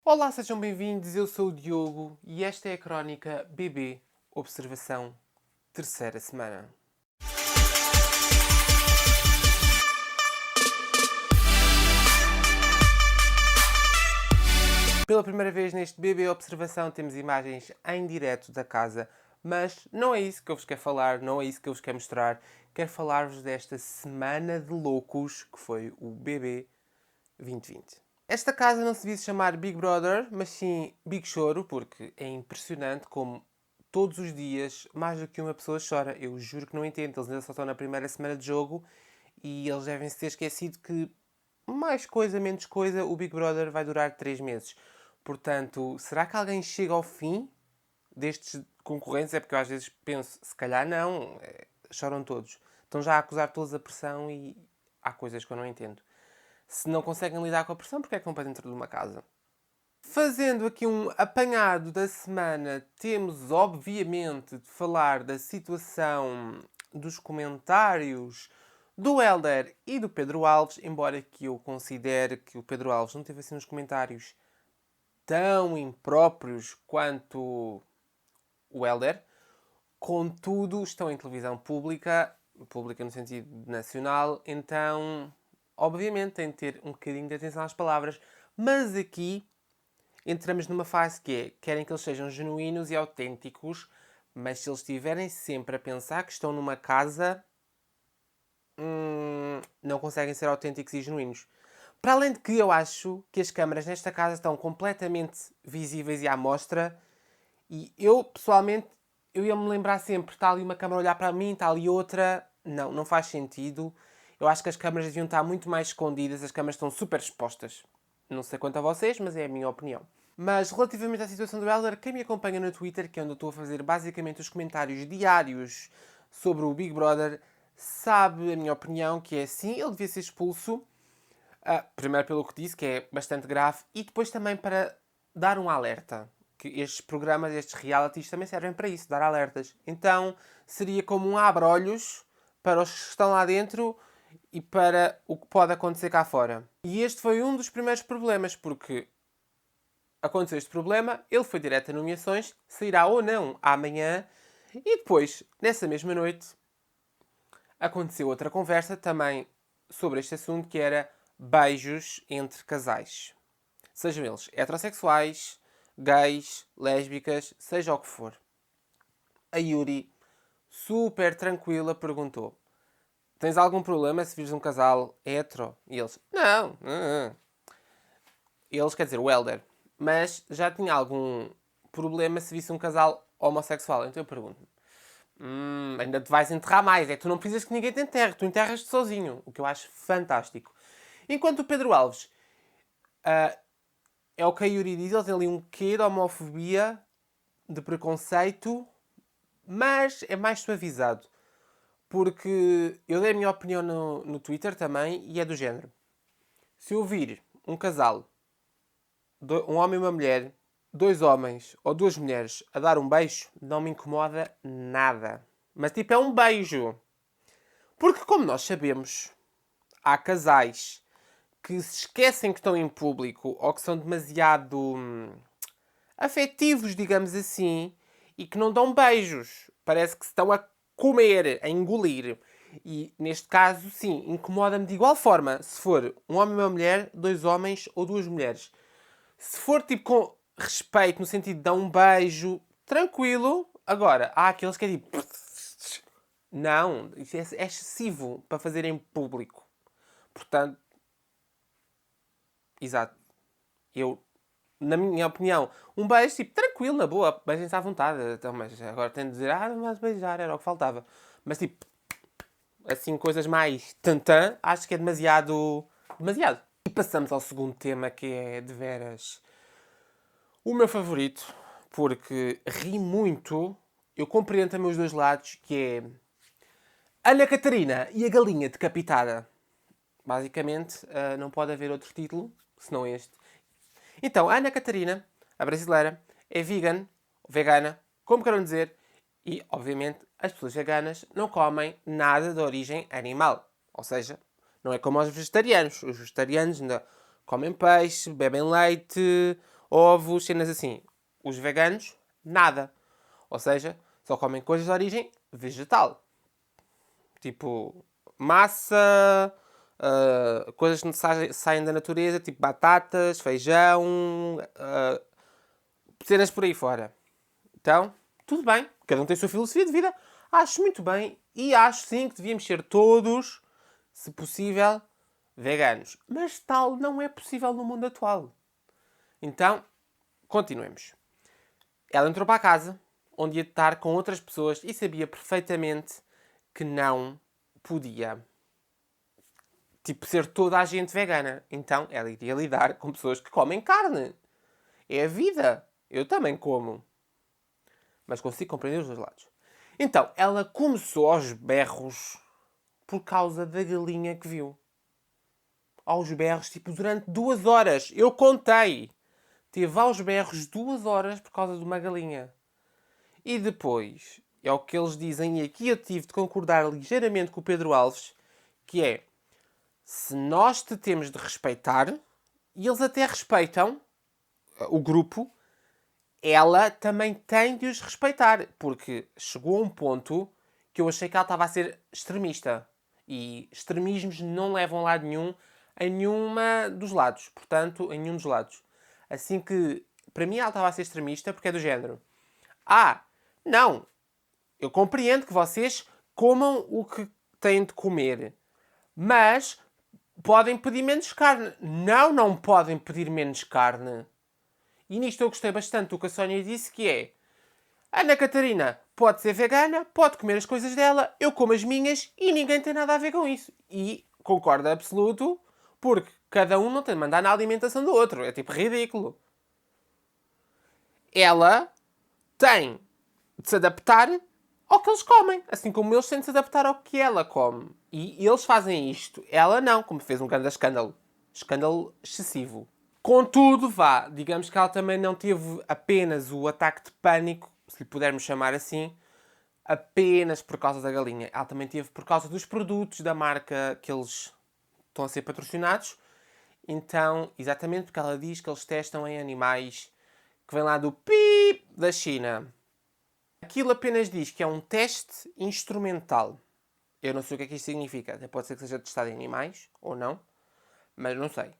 Olá, sejam bem-vindos. Eu sou o Diogo e esta é a crónica BB Observação, terceira semana. Pela primeira vez neste BB Observação temos imagens em direto da casa, mas não é isso que eu vos quero falar, não é isso que eu vos quero mostrar. Quero falar-vos desta semana de loucos que foi o BB 2020. Esta casa não se devia chamar Big Brother, mas sim Big Choro, porque é impressionante como todos os dias mais do que uma pessoa chora. Eu juro que não entendo. Eles ainda só estão na primeira semana de jogo e eles devem se ter esquecido que mais coisa, menos coisa, o Big Brother vai durar 3 meses. Portanto, será que alguém chega ao fim destes concorrentes? É porque eu às vezes penso, se calhar não, choram todos. Estão já a acusar todos a pressão e há coisas que eu não entendo. Se não conseguem lidar com a pressão, porque é que vão para dentro de uma casa? Fazendo aqui um apanhado da semana, temos obviamente de falar da situação dos comentários do Hélder e do Pedro Alves, embora que eu considere que o Pedro Alves não teve assim uns comentários tão impróprios quanto o Hélder. Contudo, estão em televisão pública, pública no sentido nacional, então, obviamente, tem de ter um bocadinho de atenção às palavras. Mas aqui entramos numa fase que é, querem que eles sejam genuínos e autênticos, mas se eles estiverem sempre a pensar que estão numa casa, não conseguem ser autênticos e genuínos. Para além de que eu acho que as câmaras nesta casa estão completamente visíveis e à mostra, e eu, pessoalmente, eu ia-me lembrar sempre, está ali uma câmara a olhar para mim, está ali outra. Não, não faz sentido. Eu acho que as câmaras deviam estar muito mais escondidas, as câmaras estão super expostas. Não sei quanto a vocês, mas é a minha opinião. Mas relativamente à situação do Elder, quem me acompanha no Twitter, que é onde eu estou a fazer basicamente os comentários diários sobre o Big Brother, sabe a minha opinião, que é sim, ele devia ser expulso. Primeiro pelo que disse, que é bastante grave, e depois também para dar um alerta. Que estes programas, estes realities também servem para isso, dar alertas. Então seria como um abre-olhos para os que estão lá dentro e para o que pode acontecer cá fora. E este foi um dos primeiros problemas, porque aconteceu este problema, ele foi direto a nomeações, sairá ou não amanhã, e depois, nessa mesma noite, aconteceu outra conversa também sobre este assunto, que era beijos entre casais. Sejam eles heterossexuais, gays, lésbicas, seja o que for. A Yuri, super tranquila, perguntou: tens algum problema se vires um casal hetero? E eles: não. Eles, quer dizer, o Helder. Mas já tinha algum problema se visse um casal homossexual. Então eu pergunto-me: ainda te vais enterrar mais. É que tu não precisas que ninguém te enterre. Tu enterras-te sozinho. O que eu acho fantástico. Enquanto o Pedro Alves é o que a Yuri diz, ele tem ali um quê de homofobia, de preconceito, mas é mais suavizado. Porque eu dei a minha opinião no Twitter também e é do género. Se eu vir um casal, um homem e uma mulher, dois homens ou duas mulheres a dar um beijo, não me incomoda nada. Mas tipo, é um beijo. Porque como nós sabemos, há casais que se esquecem que estão em público ou que são demasiado afetivos, digamos assim, e que não dão beijos. Parece que se estão a comer, a engolir. E neste caso, sim, incomoda-me de igual forma se for um homem e uma mulher, dois homens ou duas mulheres. Se for tipo com respeito, no sentido de dar um beijo, tranquilo. Agora, há aqueles que é tipo. Não, isso é excessivo para fazer em público. Portanto, exato. Eu, na minha opinião, um beijo, tipo, tranquilo, na boa, beijem-se à vontade. Então, mas agora tenho de dizer, mas beijar era o que faltava. Mas, tipo, assim, coisas mais tantã, acho que é demasiado. Demasiado. E passamos ao segundo tema, que é de veras o meu favorito, porque ri muito. Eu compreendo também os dois lados, que é Ana Catarina e a galinha decapitada. Basicamente, não pode haver outro título, senão este. Então, a Ana Catarina, a brasileira, é vegan, vegana, como queiram dizer, e, obviamente, as pessoas veganas não comem nada de origem animal. Ou seja, não é como os vegetarianos. Os vegetarianos ainda comem peixe, bebem leite, ovos, cenas assim. Os veganos, nada. Ou seja, só comem coisas de origem vegetal. Tipo, massa, coisas que saem da natureza, tipo batatas, feijão, cenas por aí fora. Então, tudo bem. Cada um tem a sua filosofia de vida. Acho muito bem e acho sim que devíamos ser todos, se possível, veganos. Mas tal não é possível no mundo atual. Então, continuemos. Ela entrou para a casa, onde ia estar com outras pessoas e sabia perfeitamente que não podia, tipo, ser toda a gente vegana. Então, ela iria lidar com pessoas que comem carne. É a vida. Eu também como. Mas consigo compreender os dois lados. Então, ela começou aos berros por causa da galinha que viu. Aos berros, tipo, durante 2 horas. Eu contei. Teve aos berros 2 horas por causa de uma galinha. E depois, é o que eles dizem, e aqui eu tive de concordar ligeiramente com o Pedro Alves, que é, se nós te temos de respeitar, e eles até respeitam, o grupo, ela também tem de os respeitar. Porque chegou a um ponto que eu achei que ela estava a ser extremista. E extremismos não levam a lado nenhum, em nenhuma dos lados. Portanto, em nenhum dos lados. Assim que, para mim, ela estava a ser extremista porque é do género. Não, eu compreendo que vocês comam o que têm de comer. Mas podem pedir menos carne. Não, não podem pedir menos carne. E nisto eu gostei bastante do que a Sónia disse, que é... Ana Catarina pode ser vegana, pode comer as coisas dela, eu como as minhas e ninguém tem nada a ver com isso. E concordo absoluto, porque cada um não tem de mandar na alimentação do outro. É tipo ridículo. Ela tem de se adaptar ao que eles comem, assim como eles têm de se adaptar ao que ela come. E eles fazem isto. Ela não, como fez um grande escândalo. Escândalo excessivo. Contudo, digamos que ela também não teve apenas o ataque de pânico, se lhe pudermos chamar assim, apenas por causa da galinha. Ela também teve por causa dos produtos da marca que eles estão a ser patrocinados. Então, exatamente porque ela diz que eles testam em animais que vêm lá do PIP da China. Aquilo apenas diz que é um teste instrumental. Eu não sei o que é que isto significa. Até pode ser que seja testado em animais, ou não. Mas não sei.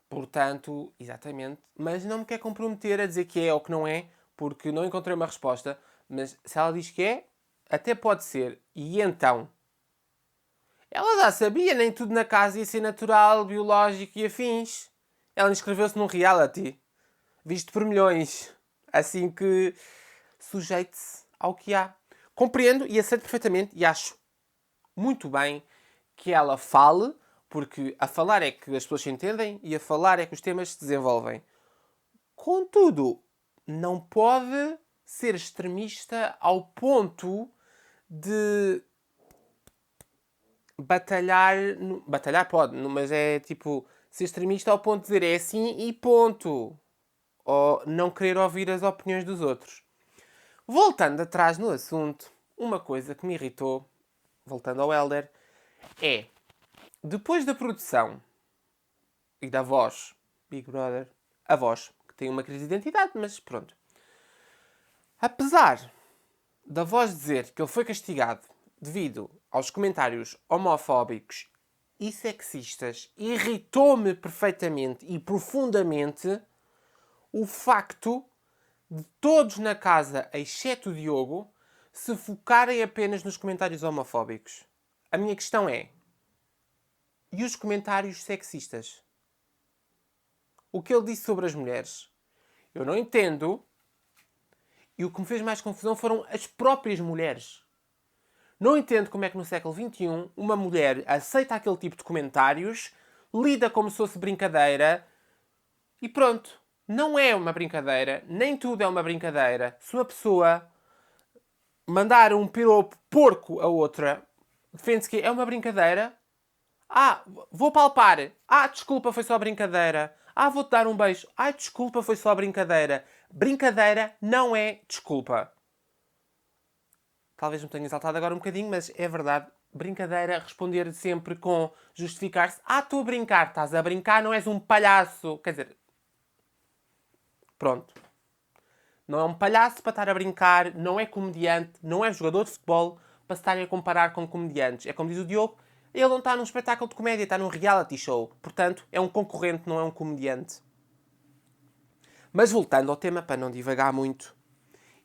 Portanto, exatamente. Mas não me quer comprometer a dizer que é ou que não é, porque não encontrei uma resposta. Mas se ela diz que é, até pode ser. E então? Ela já sabia, nem tudo na casa ia ser natural, biológico e afins. Ela inscreveu-se num reality. Visto por milhões. Assim que sujeite-se ao que há. Compreendo e aceito perfeitamente e acho muito bem que ela fale, porque a falar é que as pessoas se entendem e a falar é que os temas se desenvolvem. Contudo, não pode ser extremista ao ponto de batalhar. Batalhar pode, mas é tipo ser extremista ao ponto de dizer é assim e ponto. Ou não querer ouvir as opiniões dos outros. Voltando atrás no assunto, uma coisa que me irritou, voltando ao Elder, é depois da produção e da voz, Big Brother, a voz, que tem uma crise de identidade, mas pronto. Apesar da voz dizer que ele foi castigado devido aos comentários homofóbicos e sexistas, irritou-me perfeitamente e profundamente o facto de todos na casa, exceto o Diogo, se focarem apenas nos comentários homofóbicos. A minha questão é: e os comentários sexistas? O que ele disse sobre as mulheres? Eu não entendo. E o que me fez mais confusão foram as próprias mulheres. Não entendo como é que no século XXI uma mulher aceita aquele tipo de comentários, lida como se fosse brincadeira e pronto. Não é uma brincadeira, nem tudo é uma brincadeira. Se uma pessoa mandar um piropo porco a outra, defende-se que é uma brincadeira. Vou palpar. Desculpa, foi só brincadeira. Vou-te dar um beijo. Desculpa, foi só brincadeira. Brincadeira não é desculpa. Talvez me tenha exaltado agora um bocadinho, mas é verdade. Brincadeira, responder sempre com justificar-se. Estou a brincar. Estás a brincar, não és um palhaço. Quer dizer, Pronto. Não é um palhaço para estar a brincar, não é comediante, não é jogador de futebol para se estarem a comparar com comediantes. É como diz o Diogo, ele não está num espetáculo de comédia, está num reality show. Portanto, é um concorrente, não é um comediante. Mas voltando ao tema, para não divagar muito,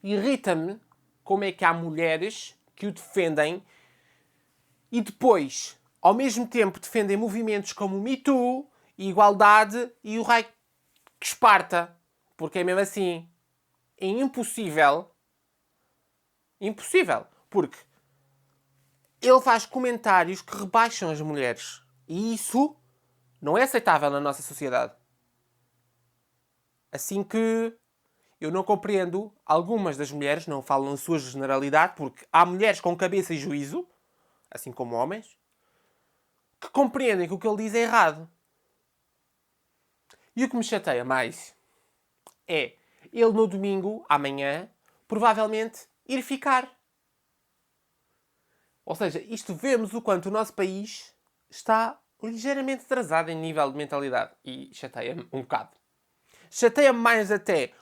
irrita-me como é que há mulheres que o defendem e depois, ao mesmo tempo, defendem movimentos como o Me Too, igualdade e o raio que esparta. Porque é mesmo assim. É impossível. Impossível. Porque ele faz comentários que rebaixam as mulheres. E isso não é aceitável na nossa sociedade. Assim que eu não compreendo algumas das mulheres, não falo na sua generalidade, porque há mulheres com cabeça e juízo, assim como homens, que compreendem que o que ele diz é errado. E o que me chateia mais é ele no domingo, amanhã, provavelmente ir ficar. Ou seja, isto vemos o quanto o nosso país está ligeiramente atrasado em nível de mentalidade. E chateia-me um bocado. Chateia-me mais até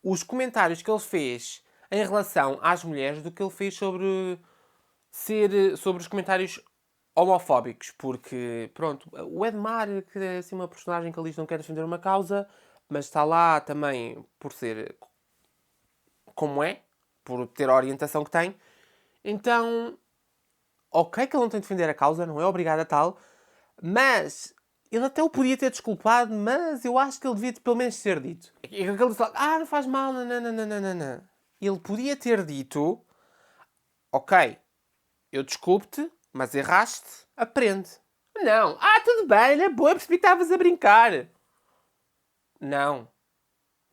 os comentários que ele fez em relação às mulheres do que ele fez sobre os comentários homofóbicos. Porque, pronto, o Edmar, que é assim uma personagem que ele diz que não quer defender uma causa, mas está lá também por ser como é, por ter a orientação que tem. Então, ok que ele não tem de defender a causa, não é obrigado a tal, mas ele até o podia ter desculpado, mas eu acho que ele devia pelo menos ter dito. Ele disse lá, não faz mal, não. Ele podia ter dito, ok, eu desculpo-te, mas erraste, aprende. Não, tudo bem, é boa, percebi que estavas a brincar. Não,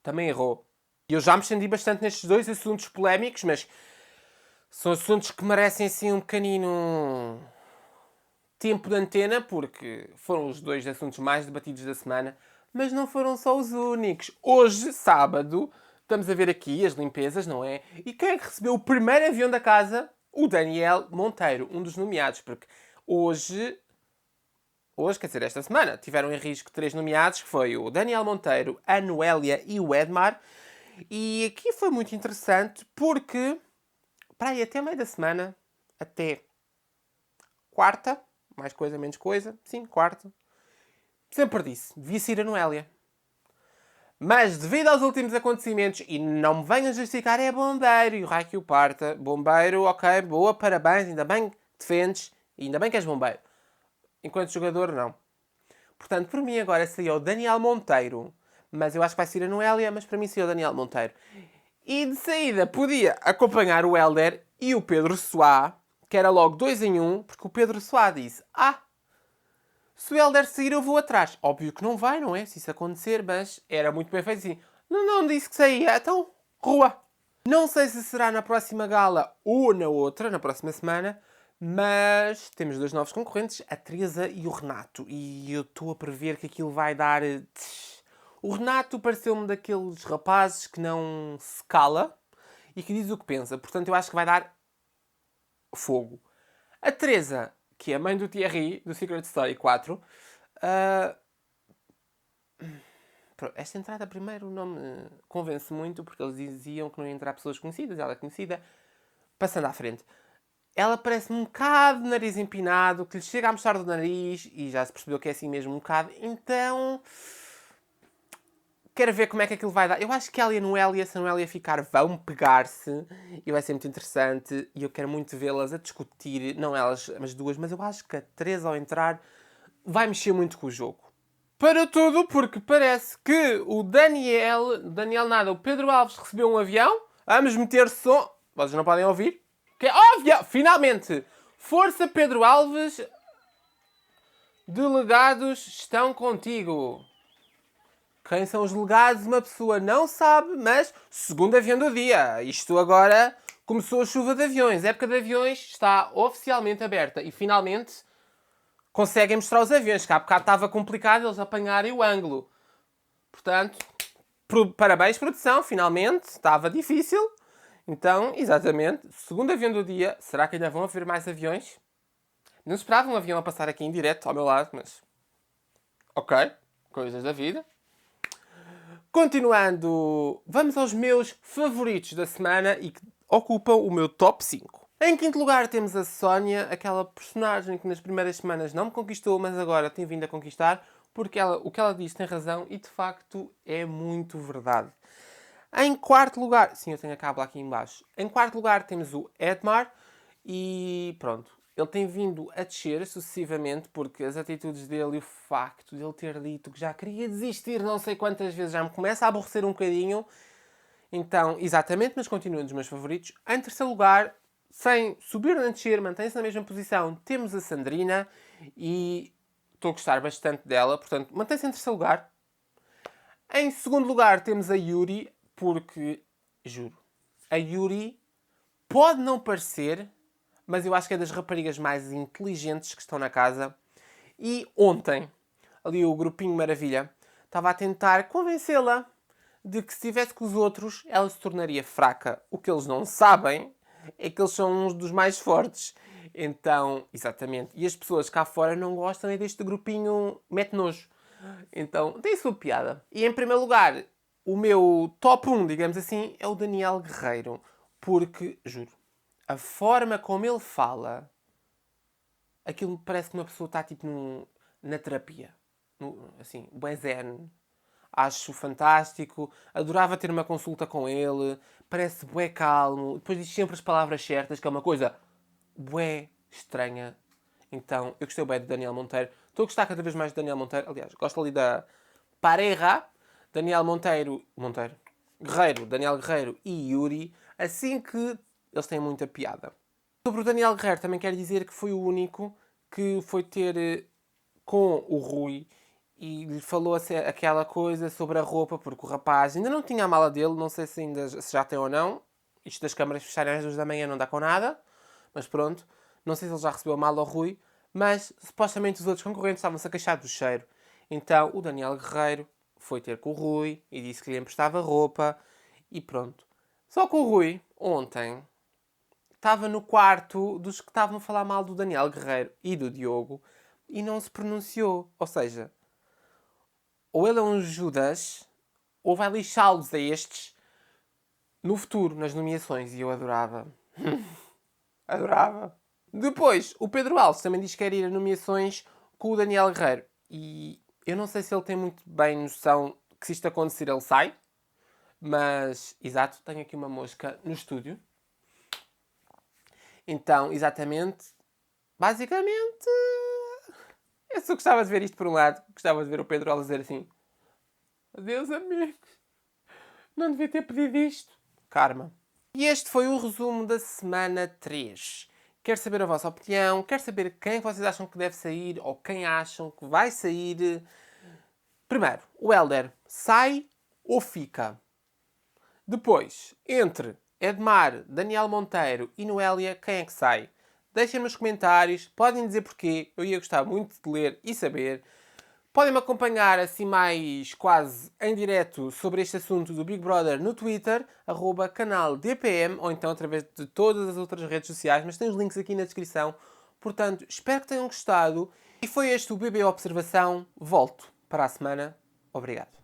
também errou. Eu já me estendi bastante nestes dois assuntos polémicos, mas são assuntos que merecem assim um pequenino tempo de antena, porque foram os dois assuntos mais debatidos da semana, mas não foram só os únicos. Hoje, sábado, estamos a ver aqui as limpezas, não é? E quem é que recebeu o primeiro avião da casa? O Daniel Monteiro, um dos nomeados, porque hoje, quer dizer, esta semana, tiveram em risco 3 nomeados, que foi o Daniel Monteiro, a Noélia e o Edmar. E aqui foi muito interessante, porque para aí até meio da semana, até quarta, mais coisa, menos coisa, sim, quarta, sempre disse, devia ser a Noélia. Mas devido aos últimos acontecimentos, e não me venham justificar, é bombeiro, e o raio que o parta, bombeiro, ok, boa, parabéns, ainda bem que defendes, e ainda bem que és bombeiro. Enquanto jogador, não. Portanto, por mim agora saiu o Daniel Monteiro, mas eu acho que vai ser a Noélia, mas para mim saiu o Daniel Monteiro. E de saída podia acompanhar o Hélder e o Pedro Soá, que era logo 2 em 1, porque o Pedro Soá disse, se o Hélder sair eu vou atrás. Óbvio que não vai, não é? Se isso acontecer, mas era muito bem feito assim. Não disse que saía, então, rua. Não sei se será na próxima gala ou na outra, na próxima semana, mas temos dois novos concorrentes, a Teresa e o Renato. E eu estou a prever que aquilo vai dar... O Renato pareceu-me daqueles rapazes que não se cala e que diz o que pensa. Portanto, eu acho que vai dar fogo. A Teresa, que é a mãe do Thierry, do Secret Story 4, esta entrada primeiro não me convence muito, porque eles diziam que não ia entrar pessoas conhecidas, ela é conhecida. Passando à frente. Ela parece um bocado de nariz empinado, que lhe chega a mostrar do nariz, e já se percebeu que é assim mesmo um bocado. Então, quero ver como é que aquilo vai dar. Eu acho que ela e a Noélia, se a Noélia ficar, vão pegar-se. E vai ser muito interessante. E eu quero muito vê-las a discutir. Não elas, as duas. Mas eu acho que a Teresa, ao entrar, vai mexer muito com o jogo. Para tudo, porque parece que o Daniel nada, o Pedro Alves recebeu um avião. Vamos meter som. Vocês não podem ouvir. Que é óbvio! Finalmente! Força, Pedro Alves. Delegados estão contigo. Quem são os delegados? Uma pessoa não sabe, mas segundo avião do dia. Isto agora começou a chuva de aviões. A época de aviões está oficialmente aberta. E finalmente conseguem mostrar os aviões. Que há bocado estava complicado eles apanharem o ângulo. Portanto, parabéns, produção. Finalmente. Estava difícil. Então, exatamente. Segundo avião do dia. Será que ainda vão haver mais aviões? Não esperava um avião a passar aqui em direto ao meu lado, mas... Ok. Coisas da vida. Continuando, vamos aos meus favoritos da semana e que ocupam o meu top 5. Em quinto lugar temos a Sónia, aquela personagem que nas primeiras semanas não me conquistou, mas agora tem vindo a conquistar, porque o que ela diz tem razão e de facto é muito verdade. Em quarto lugar, sim, eu tenho a cábula aqui em baixo. Em quarto lugar temos o Edmar e pronto. Ele tem vindo a descer sucessivamente porque as atitudes dele e o facto de ele ter dito que já queria desistir não sei quantas vezes já me começa a aborrecer um bocadinho. Então, exatamente, mas continua um dos meus favoritos. Em terceiro lugar, sem subir nem descer, mantém-se na mesma posição, temos a Sandrina e estou a gostar bastante dela, portanto, mantém-se em terceiro lugar. Em segundo lugar temos a Yuri, porque, juro, a Yuri pode não parecer, mas eu acho que é das raparigas mais inteligentes que estão na casa. E ontem, ali o grupinho Maravilha estava a tentar convencê-la de que se estivesse com os outros, ela se tornaria fraca. O que eles não sabem é que eles são uns dos mais fortes. Então, exatamente. E as pessoas cá fora não gostam é deste grupinho mete nojo. Então, tem a sua piada. E em primeiro lugar, o meu top 1, digamos assim, é o Daniel Guerreiro. Porque, juro, a forma como ele fala, aquilo me parece que uma pessoa está tipo na terapia. Assim, bué zen. Acho fantástico. Adorava ter uma consulta com ele. Parece bué calmo. Depois diz sempre as palavras certas, que é uma coisa bué estranha. Então, eu gostei bem de Daniel Monteiro. Estou a gostar cada vez mais de Daniel Monteiro. Aliás, gosto ali da pareja. Daniel Guerreiro, Daniel Guerreiro e Yuri. Assim que eles têm muita piada. Sobre o Daniel Guerreiro, também quero dizer que foi o único que foi ter com o Rui e lhe falou aquela coisa sobre a roupa, porque o rapaz ainda não tinha a mala dele, não sei se já tem ou não. Isto das câmaras fecharem às 2 da manhã não dá com nada, mas pronto. Não sei se ele já recebeu a mala ao Rui, mas supostamente os outros concorrentes estavam-se a queixar do cheiro. Então o Daniel Guerreiro foi ter com o Rui e disse que lhe emprestava roupa e pronto. Só que o Rui, ontem, estava no quarto dos que estavam a falar mal do Daniel Guerreiro e do Diogo e não se pronunciou. Ou seja, ou ele é um Judas ou vai lixá-los a estes no futuro, nas nomeações. E eu adorava. Adorava. Depois, o Pedro Alves também diz que quer ir a nomeações com o Daniel Guerreiro. E eu não sei se ele tem muito bem noção que se isto acontecer ele sai. Mas, exato, tenho aqui uma mosca no estúdio. Então, exatamente, basicamente, eu só gostava de ver isto por um lado. Gostava de ver o Pedro Alves dizer assim: adeus, amigos. Não devia ter pedido isto. Karma. E este foi o resumo da semana 3. Quero saber a vossa opinião. Quero saber quem vocês acham que deve sair ou quem acham que vai sair. Primeiro, o Helder sai ou fica? Depois, entre Edmar, Daniel Monteiro e Noélia, quem é que sai? Deixem nos comentários, podem dizer porquê, eu ia gostar muito de ler e saber. Podem-me acompanhar assim mais quase em direto sobre este assunto do Big Brother no Twitter, @canal DPM, ou então através de todas as outras redes sociais, mas tem os links aqui na descrição. Portanto, espero que tenham gostado. E foi este o BB Observação. Volto para a semana. Obrigado.